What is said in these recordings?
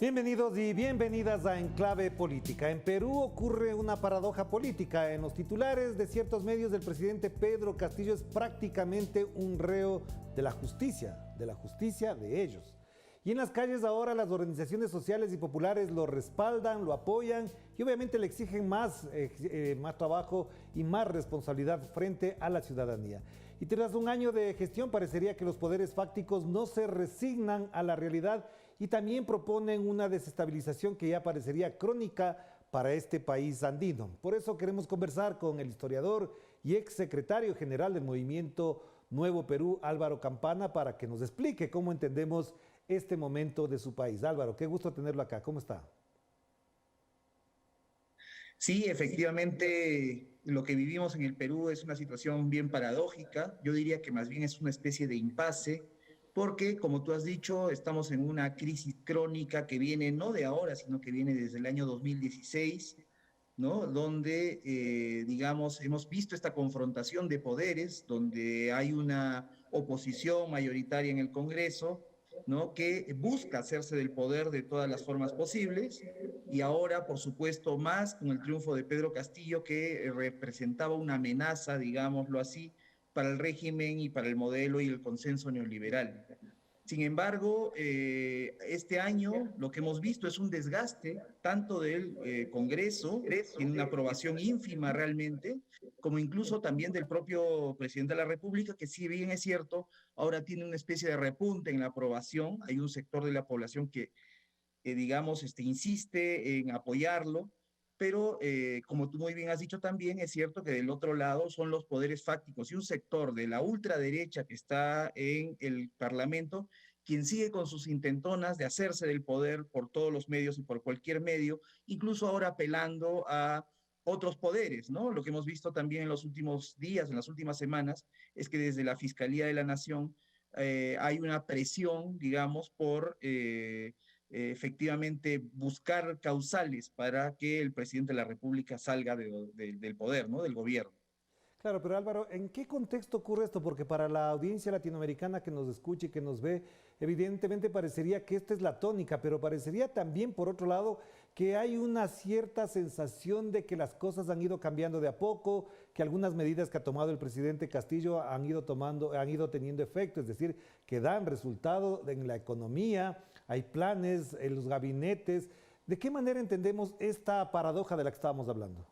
Bienvenidos y bienvenidas a Enclave Política. En Perú ocurre una paradoja política. En los titulares de ciertos medios, el presidente Pedro Castillo es prácticamente un reo de la justicia de ellos. Y en las calles ahora las organizaciones sociales y populares lo respaldan, lo apoyan y obviamente le exigen más trabajo y más responsabilidad frente a la ciudadanía. Y tras un año de gestión parecería que los poderes fácticos no se resignan a la realidad y también proponen una desestabilización que ya parecería crónica para este país andino. Por eso queremos conversar con el historiador y exsecretario general del Movimiento Nuevo Perú, Álvaro Campana, para que nos explique cómo entendemos este momento de su país. Álvaro, qué gusto tenerlo acá. ¿Cómo está? Sí, efectivamente, lo que vivimos en el Perú es una situación bien paradójica. Yo diría que más bien es una especie de impasse, porque, como tú has dicho, estamos en una crisis crónica que viene no de ahora, sino que viene desde el año 2016, ¿no? Donde, digamos, hemos visto esta confrontación de poderes, donde hay una oposición mayoritaria en el Congreso, ¿no? Que busca hacerse del poder de todas las formas posibles, y ahora, por supuesto, más con el triunfo de Pedro Castillo, que representaba una amenaza, digámoslo así, para el régimen y para el modelo y el consenso neoliberal. Sin embargo, este año lo que hemos visto es un desgaste tanto del Congreso, tiene una aprobación ínfima realmente, como incluso también del propio presidente de la República, que si bien es cierto, ahora tiene una especie de repunte en la aprobación. Hay un sector de la población que digamos, insiste en apoyarlo, pero como tú muy bien has dicho también, es cierto que del otro lado son los poderes fácticos y un sector de la ultraderecha que está en el Parlamento, quien sigue con sus intentonas de hacerse del poder por todos los medios y por cualquier medio, incluso ahora apelando a otros poderes, ¿no? Lo que hemos visto también en los últimos días, en las últimas semanas, es que desde la Fiscalía de la Nación hay una presión, digamos, por efectivamente buscar causales para que el presidente de la República salga del poder, ¿no? Del gobierno. Claro, pero Álvaro, ¿en qué contexto ocurre esto? Porque para la audiencia latinoamericana que nos escucha y que nos ve, evidentemente parecería que esta es la tónica, pero parecería también, por otro lado, que hay una cierta sensación de que las cosas han ido cambiando de a poco, que algunas medidas que ha tomado el presidente Castillo han ido teniendo efecto, es decir, que dan resultado en la economía, hay planes en los gabinetes. ¿De qué manera entendemos esta paradoja de la que estábamos hablando?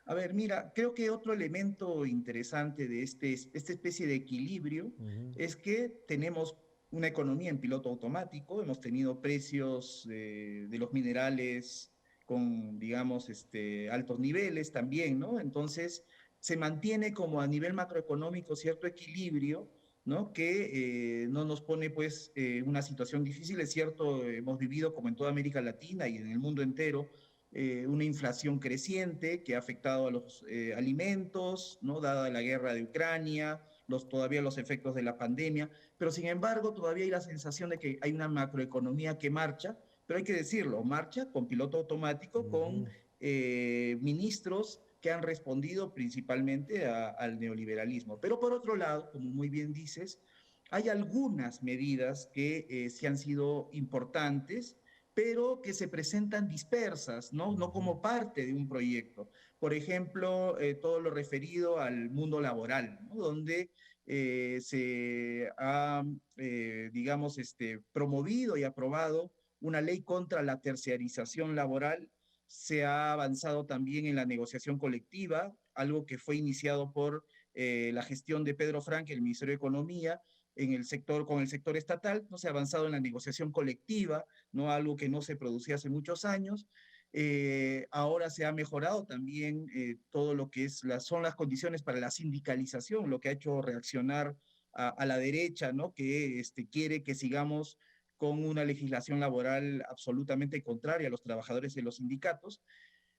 A ver, mira, creo que otro elemento interesante de esta especie de equilibrio Ujú. es que tenemos una economía en piloto automático, hemos tenido precios de los minerales con, digamos, altos niveles también, ¿no? Entonces, se mantiene como a nivel macroeconómico cierto equilibrio, ¿no? Que no nos pone, pues, una situación difícil. Es cierto, hemos vivido, como en toda América Latina y en el mundo entero, una inflación creciente que ha afectado a los alimentos, ¿no? Dada la guerra de Ucrania, todavía los efectos de la pandemia, pero sin embargo todavía hay la sensación de que hay una macroeconomía que marcha, pero hay que decirlo, marcha con piloto automático, con Ujú. ministros que han respondido principalmente al neoliberalismo. Pero por otro lado, como muy bien dices, hay algunas medidas que sí han sido importantes, pero que se presentan dispersas, ¿no? No Ujú. como parte de un proyecto. Por ejemplo, todo lo referido al mundo laboral, ¿no? Donde se ha, digamos, promovido y aprobado una ley contra la terciarización laboral. Se ha avanzado también en la negociación colectiva, algo que fue iniciado por la gestión de Pedro Frank, el Ministerio de Economía, en el sector, con el sector estatal. No se ha avanzado en la negociación colectiva, ¿no? Algo que no se producía hace muchos años. Ahora se ha mejorado también todo lo que son las condiciones para la sindicalización, lo que ha hecho reaccionar a la derecha, ¿no? Que quiere que sigamos con una legislación laboral absolutamente contraria a los trabajadores y los sindicatos.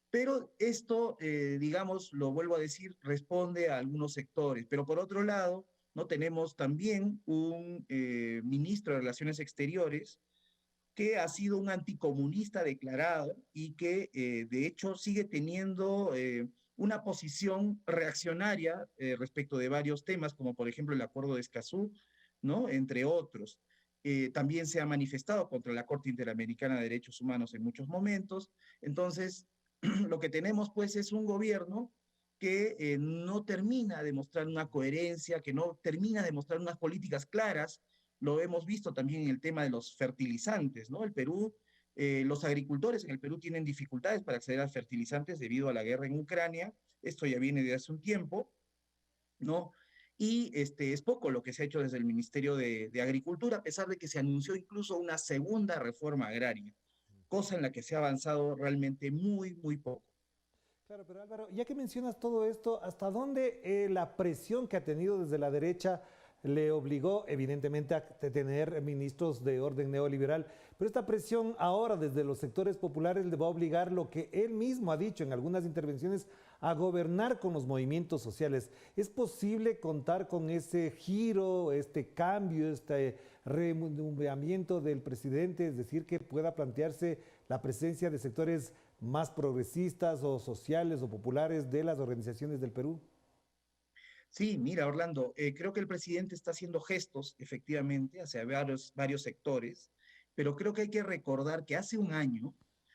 Pero esto, digamos, lo vuelvo a decir, responde a algunos sectores. Pero por otro lado, no tenemos también un ministro de Relaciones Exteriores que ha sido un anticomunista declarado y que de hecho sigue teniendo una posición reaccionaria respecto de varios temas, como por ejemplo el acuerdo de Escazú, ¿no? Entre otros. también se ha manifestado contra la Corte Interamericana de Derechos Humanos en muchos momentos. Entonces, lo que tenemos pues es un gobierno que no termina de mostrar una coherencia, que no termina de mostrar unas políticas claras. Lo hemos visto también en el tema de los fertilizantes, ¿no? El Perú, los agricultores en el Perú tienen dificultades para acceder a fertilizantes debido a la guerra en Ucrania. Esto ya viene de hace un tiempo, ¿no? Y es poco lo que se ha hecho desde el Ministerio de Agricultura, a pesar de que se anunció incluso una segunda reforma agraria, cosa en la que se ha avanzado realmente muy, muy poco. Claro, pero Álvaro, ya que mencionas todo esto, ¿hasta dónde la presión que ha tenido desde la derecha le obligó, evidentemente, a tener ministros de orden neoliberal? Pero esta presión ahora desde los sectores populares le va a obligar lo que él mismo ha dicho en algunas intervenciones a gobernar con los movimientos sociales. ¿Es posible contar con ese giro, este cambio, este renombramiento del presidente? Es decir, que pueda plantearse la presencia de sectores más progresistas o sociales o populares de las organizaciones del Perú. Sí, mira, Orlando, creo que el presidente está haciendo gestos, efectivamente, hacia varios sectores, pero creo que hay que recordar que hace un año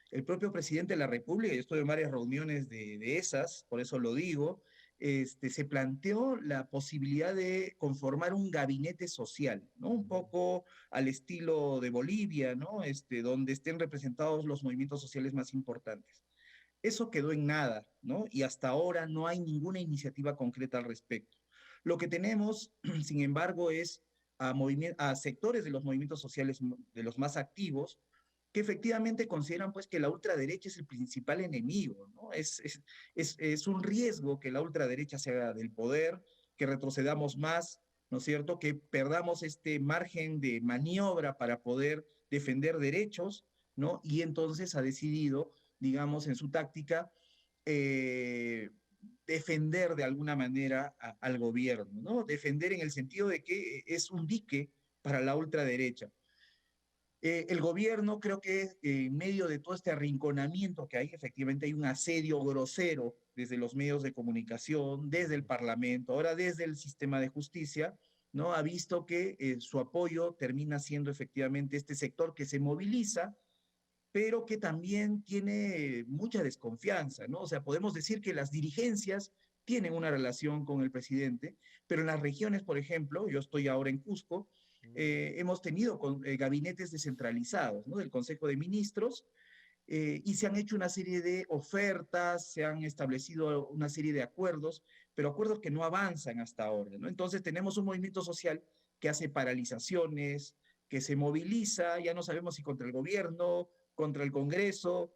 el propio presidente de la República, yo estuve en varias reuniones de esas, por eso lo digo, se planteó la posibilidad de conformar un gabinete social, ¿no? Un poco al estilo de Bolivia, ¿no? Donde estén representados los movimientos sociales más importantes. Eso quedó en nada, ¿no? Y hasta ahora no hay ninguna iniciativa concreta al respecto. Lo que tenemos, sin embargo, es a sectores de los movimientos sociales de los más activos que efectivamente consideran pues que la ultraderecha es el principal enemigo, ¿no? Es un riesgo que la ultraderecha se haga del poder, que retrocedamos más, ¿no es cierto? Que perdamos este margen de maniobra para poder defender derechos, ¿no? Y entonces ha decidido, digamos, en su táctica, eh, defender de alguna manera al gobierno, ¿no? Defender en el sentido de que es un dique para la ultraderecha. El gobierno creo que en medio de todo este arrinconamiento que hay, efectivamente hay un asedio grosero desde los medios de comunicación, desde el Parlamento, ahora desde el sistema de justicia, ¿no? Ha visto que su apoyo termina siendo efectivamente este sector que se moviliza, pero que también tiene mucha desconfianza, ¿no? O sea, podemos decir que las dirigencias tienen una relación con el presidente, pero en las regiones, por ejemplo, yo estoy ahora en Cusco, hemos tenido gabinetes descentralizados, ¿no? Del Consejo de Ministros, y se han hecho una serie de ofertas, se han establecido una serie de acuerdos, pero acuerdos que no avanzan hasta ahora, ¿no? Entonces tenemos un movimiento social que hace paralizaciones, que se moviliza, ya no sabemos si contra el gobierno, contra el Congreso,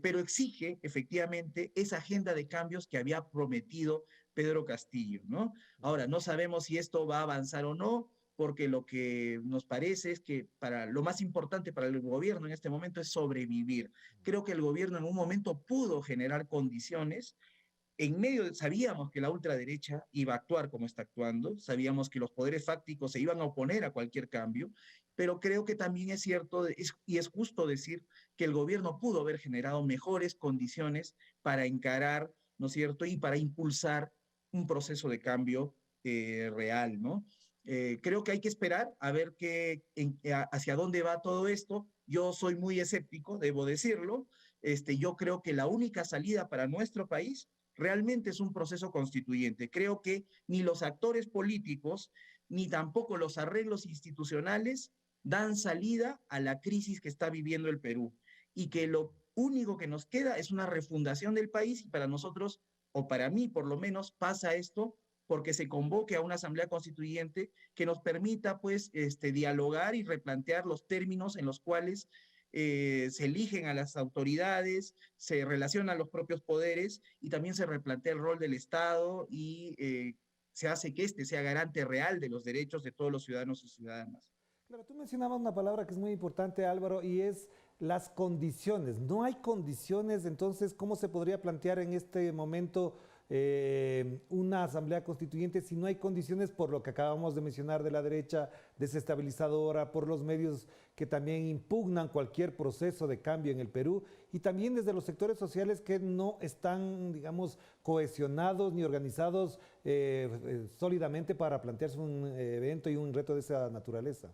pero exige efectivamente esa agenda de cambios que había prometido Pedro Castillo, ¿no? Ahora, no sabemos si esto va a avanzar o no, porque lo que nos parece es que lo más importante para el gobierno en este momento es sobrevivir. Creo que el gobierno en un momento pudo generar condiciones. Sabíamos que la ultraderecha iba a actuar como está actuando, sabíamos que los poderes fácticos se iban a oponer a cualquier cambio, pero creo que también es cierto y es justo decir que el gobierno pudo haber generado mejores condiciones para encarar, ¿no es cierto?, y para impulsar un proceso de cambio real, ¿no? Creo que hay que esperar a ver hacia dónde va todo esto. Yo soy muy escéptico, debo decirlo. Yo creo que la única salida para nuestro país realmente es un proceso constituyente. Creo que ni los actores políticos, ni tampoco los arreglos institucionales dan salida a la crisis que está viviendo el Perú y que lo único que nos queda es una refundación del país y para nosotros, o para mí por lo menos, pasa esto porque se convoque a una asamblea constituyente que nos permita pues dialogar y replantear los términos en los cuales se eligen a las autoridades, se relacionan los propios poderes y también se replantea el rol del Estado y se hace que este sea garante real de los derechos de todos los ciudadanos y ciudadanas. Claro, tú mencionabas una palabra que es muy importante, Álvaro, y es las condiciones. No hay condiciones, entonces, ¿cómo se podría plantear en este momento una asamblea constituyente si no hay condiciones por lo que acabamos de mencionar de la derecha desestabilizadora, por los medios que también impugnan cualquier proceso de cambio en el Perú y también desde los sectores sociales que no están, digamos, cohesionados ni organizados sólidamente para plantearse un evento y un reto de esa naturaleza?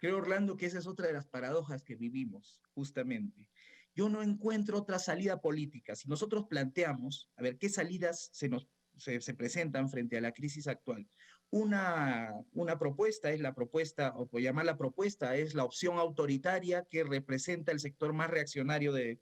Creo, Orlando, que esa es otra de las paradojas que vivimos, justamente. Yo no encuentro otra salida política. Si nosotros planteamos, a ver, ¿qué salidas se presentan frente a la crisis actual? Una propuesta es la propuesta, o por llamarla propuesta, es la opción autoritaria que representa el sector más reaccionario del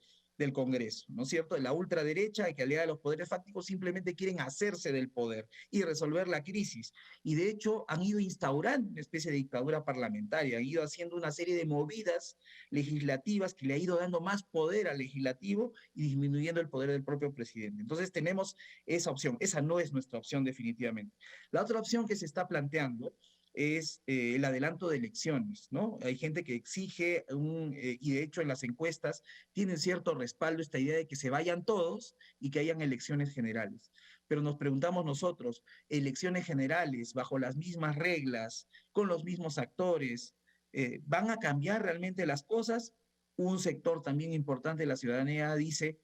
Congreso, ¿no es cierto? La ultraderecha, que aliada a los poderes fácticos, simplemente quieren hacerse del poder y resolver la crisis. Y de hecho han ido instaurando una especie de dictadura parlamentaria, han ido haciendo una serie de movidas legislativas que le ha ido dando más poder al legislativo y disminuyendo el poder del propio presidente. Entonces tenemos esa opción, esa no es nuestra opción definitivamente. La otra opción que se está planteando es el adelanto de elecciones, ¿no? Hay gente que exige, y de hecho en las encuestas tienen cierto respaldo esta idea de que se vayan todos y que hayan elecciones generales. Pero nos preguntamos nosotros, elecciones generales bajo las mismas reglas, con los mismos actores, ¿van a cambiar realmente las cosas? Un sector también importante de la ciudadanía dice,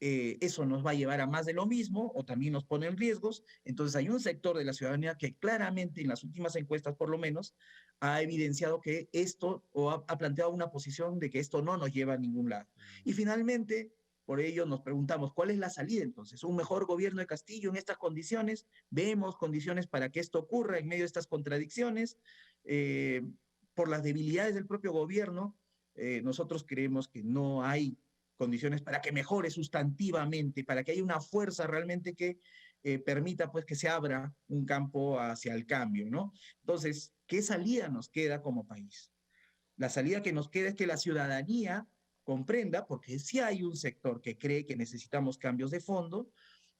eso nos va a llevar a más de lo mismo o también nos pone en riesgos. Entonces hay un sector de la ciudadanía que claramente en las últimas encuestas por lo menos ha evidenciado que esto o ha planteado una posición de que esto no nos lleva a ningún lado. Y finalmente, por ello nos preguntamos, ¿cuál es la salida entonces? ¿Un mejor gobierno de Castillo en estas condiciones? ¿Vemos condiciones para que esto ocurra en medio de estas contradicciones? Por las debilidades del propio gobierno, nosotros creemos que no hay condiciones para que mejore sustantivamente, para que haya una fuerza realmente que permita pues que se abra un campo hacia el cambio, ¿no? Entonces, ¿qué salida nos queda como país? La salida que nos queda es que la ciudadanía comprenda, porque sí hay un sector que cree que necesitamos cambios de fondo,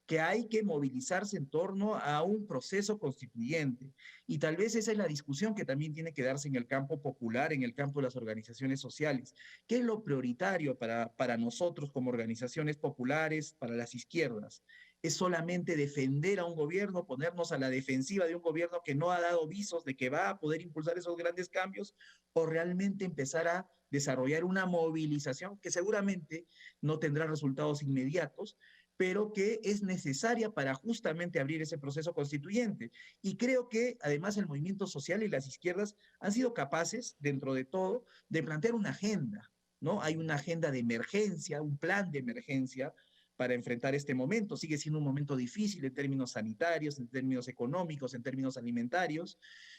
que hay que movilizarse en torno a un proceso constituyente. Y tal vez esa es la discusión que también tiene que darse en el campo popular, en el campo de las organizaciones sociales. ¿Qué es lo prioritario para nosotros como organizaciones populares, para las izquierdas? ¿Es solamente defender a un gobierno, ponernos a la defensiva de un gobierno que no ha dado visos de que va a poder impulsar esos grandes cambios? ¿O realmente empezar a desarrollar una movilización que seguramente no tendrá resultados inmediatos, pero que es necesaria para justamente abrir ese proceso constituyente? Y creo que además el movimiento social y las izquierdas han sido capaces, dentro de todo, de plantear una agenda, ¿no? Hay una agenda de emergencia, un plan de emergencia para enfrentar este momento. Sigue siendo un momento difícil en términos sanitarios, en términos económicos, en términos alimentarios.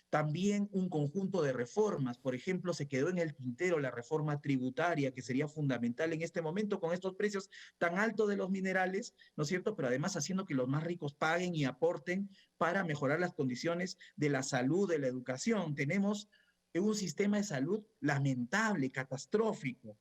También un conjunto de reformas, por ejemplo, se quedó en el tintero la reforma tributaria, que sería fundamental en este momento con estos precios tan altos de los minerales, ¿no es cierto? Pero además haciendo que los más ricos paguen y aporten para mejorar las condiciones de la salud, de la educación. Tenemos un sistema de salud lamentable, catastrófico.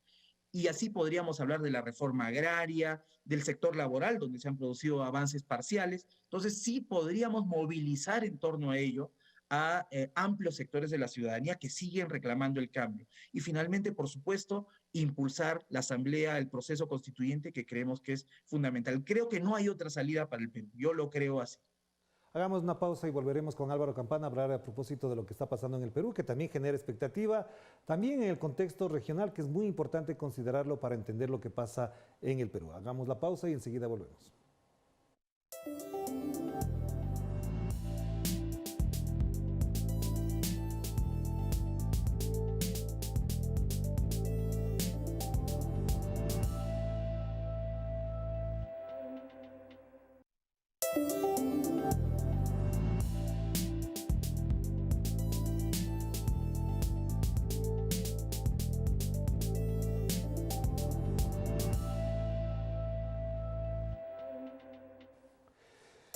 Y así podríamos hablar de la reforma agraria, del sector laboral, donde se han producido avances parciales. Entonces, sí podríamos movilizar en torno a ello a amplios sectores de la ciudadanía que siguen reclamando el cambio. Y finalmente, por supuesto, impulsar la asamblea, el proceso constituyente que creemos que es fundamental. Creo que no hay otra salida para el Perú. Yo lo creo así. Hagamos una pausa y volveremos con Álvaro Campana a hablar a propósito de lo que está pasando en el Perú, que también genera expectativa, también en el contexto regional, que es muy importante considerarlo para entender lo que pasa en el Perú. Hagamos la pausa y enseguida volvemos.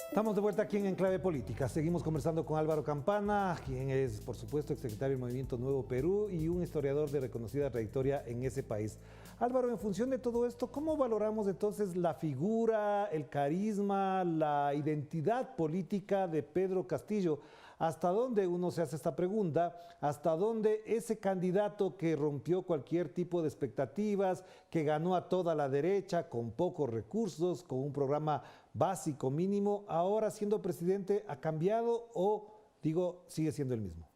Estamos de vuelta aquí en Enclave Política. Seguimos conversando con Álvaro Campana, quien es, por supuesto, exsecretario del Movimiento Nuevo Perú y un historiador de reconocida trayectoria en ese país. Álvaro, en función de todo esto, ¿cómo valoramos entonces la figura, el carisma, la identidad política de Pedro Castillo? ¿Hasta dónde uno se hace esta pregunta? ¿Hasta dónde ese candidato que rompió cualquier tipo de expectativas, que ganó a toda la derecha con pocos recursos, con un programa básico mínimo, ahora siendo presidente ha cambiado o, digo, sigue siendo el mismo?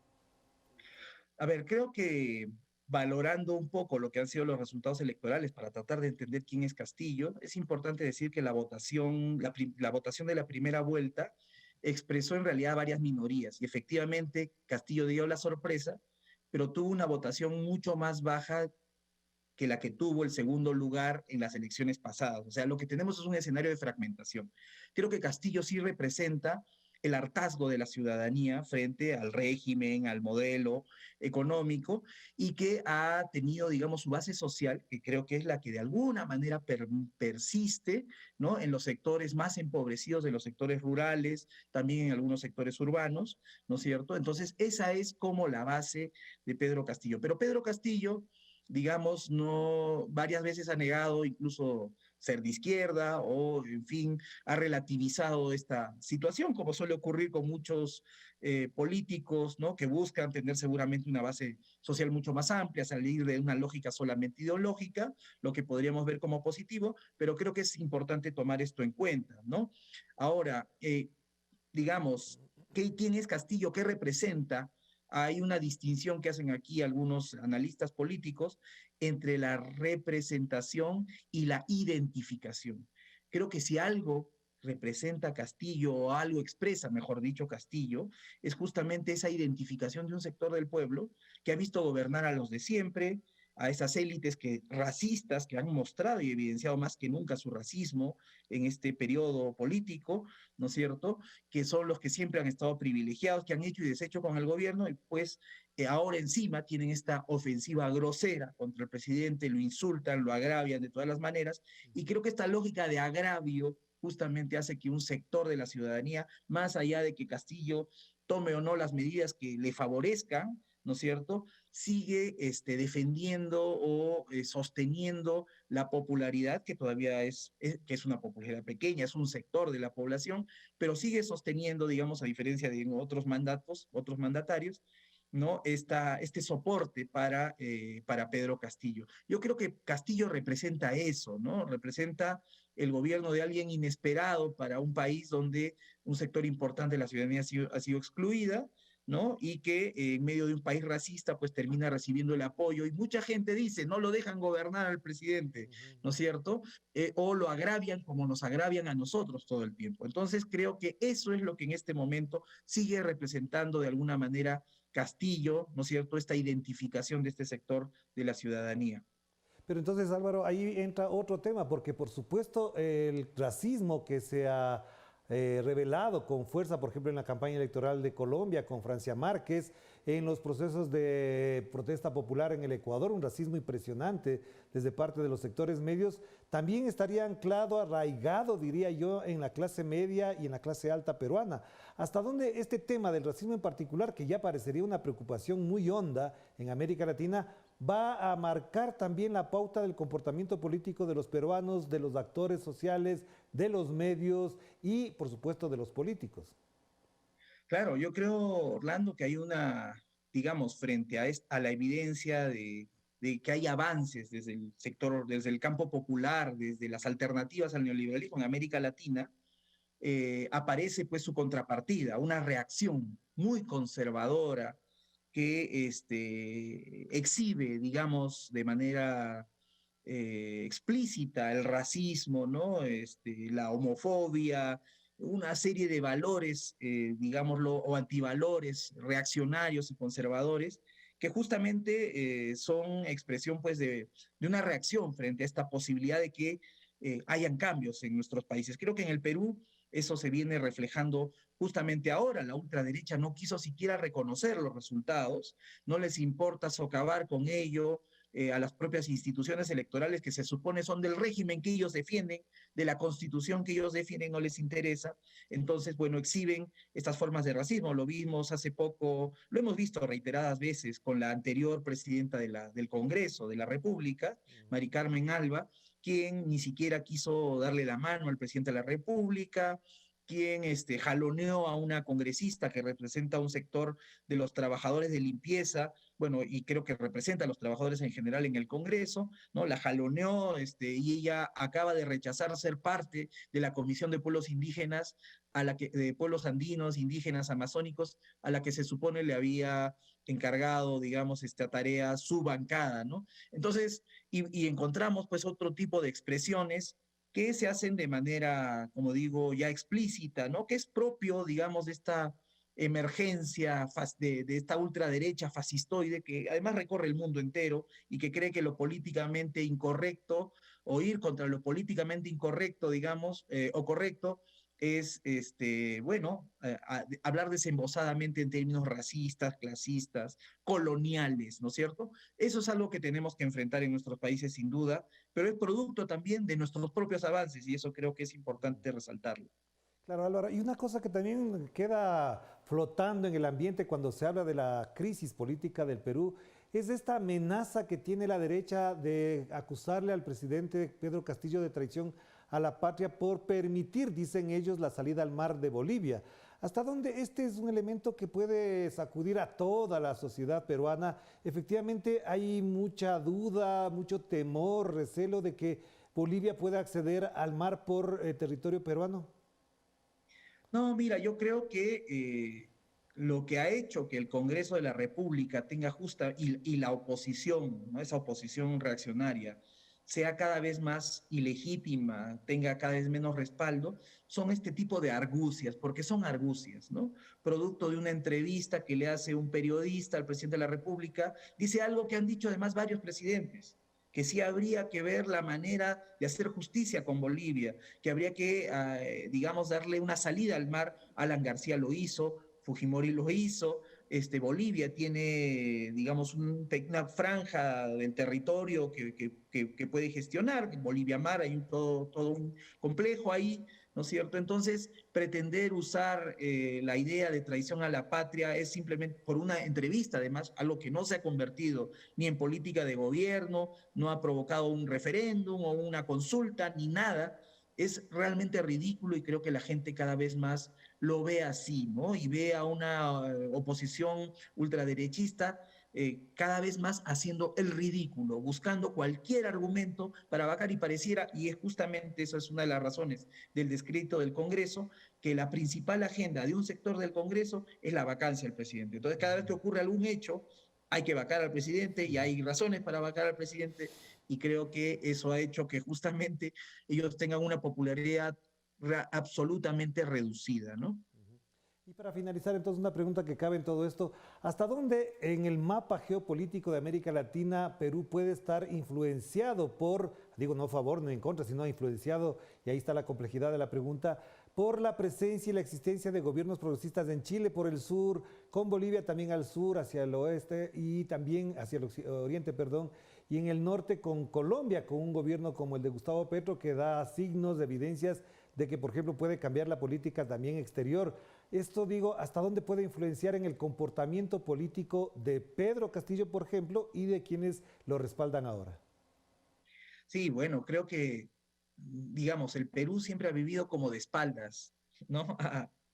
A ver, creo que valorando un poco lo que han sido los resultados electorales para tratar de entender quién es Castillo, es importante decir que la votación, la votación de la primera vuelta expresó en realidad varias minorías y efectivamente Castillo dio la sorpresa pero tuvo una votación mucho más baja que la que tuvo el segundo lugar en las elecciones pasadas. O sea, lo que tenemos es un escenario de fragmentación. Creo que Castillo sí representa el hartazgo de la ciudadanía frente al régimen, al modelo económico, y que ha tenido, digamos, su base social, que creo que es la que de alguna manera persiste, ¿no? En los sectores más empobrecidos de los sectores rurales, también en algunos sectores urbanos, ¿no es cierto? Entonces, esa es como la base de Pedro Castillo. Pero Pedro Castillo, digamos, no varias veces ha negado incluso ser de izquierda o, en fin, ha relativizado esta situación, como suele ocurrir con muchos políticos, ¿no? Que buscan tener seguramente una base social mucho más amplia, salir de una lógica solamente ideológica, lo que podríamos ver como positivo, pero creo que es importante tomar esto en cuenta, ¿no? Ahora, digamos, ¿quién es Castillo? ¿Qué representa? Hay una distinción que hacen aquí algunos analistas políticos entre la representación y la identificación. Creo que si algo representa Castillo o algo expresa, mejor dicho, Castillo, es justamente esa identificación de un sector del pueblo que ha visto gobernar a los de siempre, a esas élites racistas que han mostrado y evidenciado más que nunca su racismo en este periodo político, ¿no es cierto? Que son los que siempre han estado privilegiados, que han hecho y deshecho con el gobierno, y pues ahora encima tienen esta ofensiva grosera contra el presidente, lo insultan, lo agravian de todas las maneras, y creo que esta lógica de agravio justamente hace que un sector de la ciudadanía, más allá de que Castillo tome o no las medidas que le favorezcan, ¿no es cierto?, sigue defendiendo o sosteniendo la popularidad, que todavía que es una popularidad pequeña, es un sector de la población, pero sigue sosteniendo, digamos, a diferencia de otros otros mandatarios, ¿no? Este soporte para Pedro Castillo. Yo creo que Castillo representa eso, ¿no? Representa el gobierno de alguien inesperado para un país donde un sector importante de la ciudadanía ha sido excluida, ¿no? Y que en medio de un país racista, pues termina recibiendo el apoyo. Y mucha gente dice, no lo dejan gobernar al presidente, ¿no es cierto? O lo agravian como nos agravian a nosotros todo el tiempo. Entonces creo que eso es lo que en este momento sigue representando de alguna manera Castillo, ¿no es cierto? Esta identificación de este sector de la ciudadanía. Pero entonces, Álvaro, ahí entra otro tema, porque por supuesto el racismo que se ha revelado con fuerza, por ejemplo, en la campaña electoral de Colombia con Francia Márquez, en los procesos de protesta popular en el Ecuador, un racismo impresionante desde parte de los sectores medios, también estaría anclado, arraigado, diría yo, en la clase media y en la clase alta peruana. ¿Hasta dónde este tema del racismo en particular, que ya parecería una preocupación muy honda en América Latina, va a marcar también la pauta del comportamiento político de los peruanos, de los actores sociales, de los medios y, por supuesto, de los políticos? Claro, yo creo, Orlando, que hay digamos, frente a la evidencia de que hay avances desde el sector, desde el campo popular, desde las alternativas al neoliberalismo en América Latina, aparece pues su contrapartida, una reacción muy conservadora que exhibe, digamos, de manera explícita el racismo, ¿no? La homofobia, una serie de valores, digámoslo, o antivalores reaccionarios y conservadores, que justamente son expresión pues de una reacción frente a esta posibilidad de que hayan cambios en nuestros países. Creo que en el Perú eso se viene reflejando justamente ahora. La ultraderecha no quiso siquiera reconocer los resultados, no les importa socavar con ello a las propias instituciones electorales que se supone son del régimen que ellos defienden, de la constitución que ellos defienden, no les interesa. Entonces, bueno, exhiben estas formas de racismo. Lo vimos hace poco, lo hemos visto reiteradas veces con la anterior presidenta del Congreso de la República, Mari Carmen Alba, quien ni siquiera quiso darle la mano al presidente de la República, quien jaloneó a una congresista que representa un sector de los trabajadores de limpieza, bueno, y creo que representa a los trabajadores en general en el Congreso, ¿no? La jaloneó, y ella acaba de rechazar ser parte de la Comisión de Pueblos Indígenas, de pueblos andinos, indígenas, amazónicos, a la que se supone le había encargado, digamos, esta tarea su bancada, ¿no? Entonces, y encontramos pues otro tipo de expresiones que se hacen de manera, como digo, ya explícita, ¿no? Que es propio, digamos, de emergencia de esta ultraderecha fascistoide que además recorre el mundo entero y que cree que lo políticamente incorrecto o ir contra lo políticamente incorrecto, digamos, o correcto, es, bueno, hablar desembosadamente en términos racistas, clasistas, coloniales, ¿no es cierto? Eso es algo que tenemos que enfrentar en nuestros países sin duda, pero es producto también de nuestros propios avances y eso creo que es importante resaltarlo. Claro, Álvaro. Y una cosa que también queda flotando en el ambiente cuando se habla de la crisis política del Perú es esta amenaza que tiene la derecha de acusarle al presidente Pedro Castillo de traición a la patria por permitir, dicen ellos, la salida al mar de Bolivia. ¿Hasta dónde este es un elemento que puede sacudir a toda la sociedad peruana? Efectivamente hay mucha duda, mucho temor, recelo de que Bolivia pueda acceder al mar por territorio peruano. No, mira, yo creo que lo que ha hecho que el Congreso de la República tenga justa y la oposición, ¿no? Esa oposición reaccionaria, sea cada vez más ilegítima, tenga cada vez menos respaldo, son este tipo de argucias, porque son argucias, ¿no? Producto de una entrevista que le hace un periodista al presidente de la República, dice algo que han dicho además varios presidentes, que sí habría que ver la manera de hacer justicia con Bolivia, que habría que, digamos, darle una salida al mar. Alan García lo hizo, Fujimori lo hizo, Bolivia tiene, digamos, una franja del territorio que puede gestionar, Bolivia Mar, hay todo un complejo ahí, ¿no es cierto? Entonces, pretender usar la idea de traición a la patria es simplemente por una entrevista, además, algo que no se ha convertido ni en política de gobierno, no ha provocado un referéndum o una consulta, ni nada. Es realmente ridículo y creo que la gente cada vez más lo ve así, ¿no? Y ve a una oposición ultraderechista cada vez más haciendo el ridículo, buscando cualquier argumento para vacar y pareciera, y es justamente eso es una de las razones del descrito del Congreso, que la principal agenda de un sector del Congreso es la vacancia del presidente. Entonces, cada vez que ocurre algún hecho, hay que vacar al presidente y hay razones para vacar al presidente y creo que eso ha hecho que justamente ellos tengan una popularidad absolutamente reducida, ¿no? Y para finalizar, entonces, una pregunta que cabe en todo esto. ¿Hasta dónde en el mapa geopolítico de América Latina Perú puede estar influenciado por, digo, no a favor ni en contra, sino influenciado, y ahí está la complejidad de la pregunta, por la presencia y la existencia de gobiernos progresistas en Chile por el sur, con Bolivia también al sur, hacia el oeste y también hacia el oriente, perdón, y en el norte con Colombia, con un gobierno como el de Gustavo Petro que da signos de evidencias de que, por ejemplo, puede cambiar la política también exterior? Esto, digo, ¿hasta dónde puede influenciar en el comportamiento político de Pedro Castillo, por ejemplo, y de quienes lo respaldan ahora? Sí, bueno, creo que, digamos, el Perú siempre ha vivido como de espaldas, ¿no?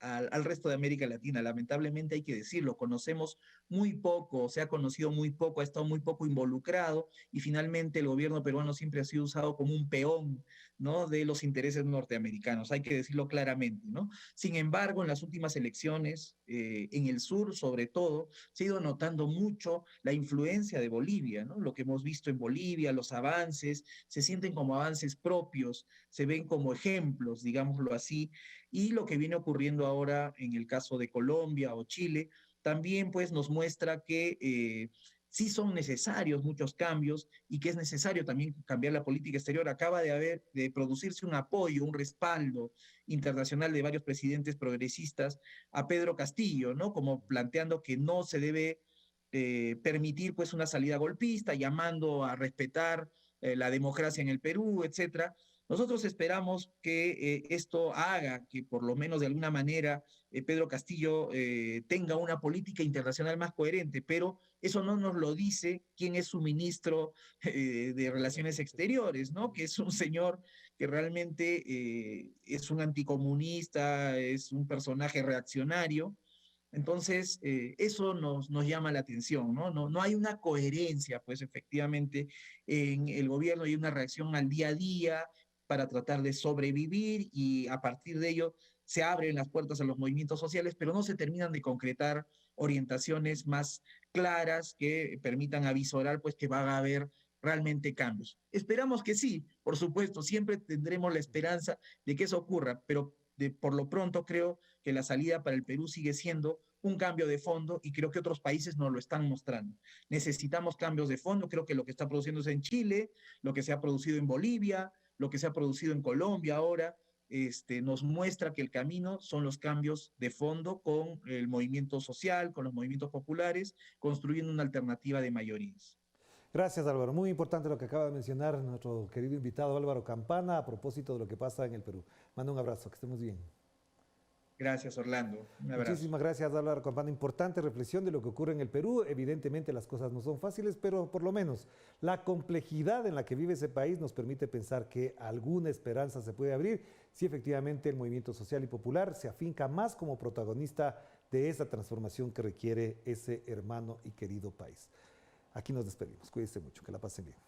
Al resto de América Latina. Lamentablemente hay que decirlo, conocemos muy poco, se ha conocido muy poco, ha estado muy poco involucrado y finalmente el gobierno peruano siempre ha sido usado como un peón, ¿no? De los intereses norteamericanos, hay que decirlo claramente, ¿no? Sin embargo, en las últimas elecciones, en el sur sobre todo, se ha ido notando mucho la influencia de Bolivia, ¿no? Lo que hemos visto en Bolivia, los avances, se sienten como avances propios, se ven como ejemplos, digámoslo así, y lo que viene ocurriendo ahora en el caso de Colombia o Chile, también pues nos muestra que sí son necesarios muchos cambios y que es necesario también cambiar la política exterior. Acaba de producirse un apoyo, un respaldo internacional de varios presidentes progresistas a Pedro Castillo, ¿no? Como planteando que no se debe permitir pues una salida golpista, llamando a respetar la democracia en el Perú, etcétera. Nosotros esperamos que esto haga que por lo menos de alguna manera Pedro Castillo tenga una política internacional más coherente, pero eso no nos lo dice quién es su ministro de Relaciones Exteriores, ¿no? Que es un señor que realmente es un anticomunista, es un personaje reaccionario. Entonces, eso nos llama la atención, ¿no? No hay una coherencia, pues efectivamente, en el gobierno hay una reacción al día a día para tratar de sobrevivir y a partir de ello se abren las puertas a los movimientos sociales, pero no se terminan de concretar orientaciones más claras que permitan avisorar, pues, que va a haber realmente cambios. Esperamos que sí, por supuesto, siempre tendremos la esperanza de que eso ocurra, pero por lo pronto creo que la salida para el Perú sigue siendo un cambio de fondo y creo que otros países nos lo están mostrando. Necesitamos cambios de fondo, creo que lo que está produciéndose en Chile, lo que se ha producido en Bolivia, lo que se ha producido en Colombia ahora, nos muestra que el camino son los cambios de fondo con el movimiento social, con los movimientos populares, construyendo una alternativa de mayorías. Gracias, Álvaro. Muy importante lo que acaba de mencionar nuestro querido invitado Álvaro Campana a propósito de lo que pasa en el Perú. Mando un abrazo, que estemos bien. Gracias, Orlando. Un abrazo. Muchísimas gracias, Álvaro Campana. Importante reflexión de lo que ocurre en el Perú. Evidentemente las cosas no son fáciles, pero por lo menos la complejidad en la que vive ese país nos permite pensar que alguna esperanza se puede abrir si efectivamente el movimiento social y popular se afinca más como protagonista de esa transformación que requiere ese hermano y querido país. Aquí nos despedimos. Cuídense mucho, que la pasen bien.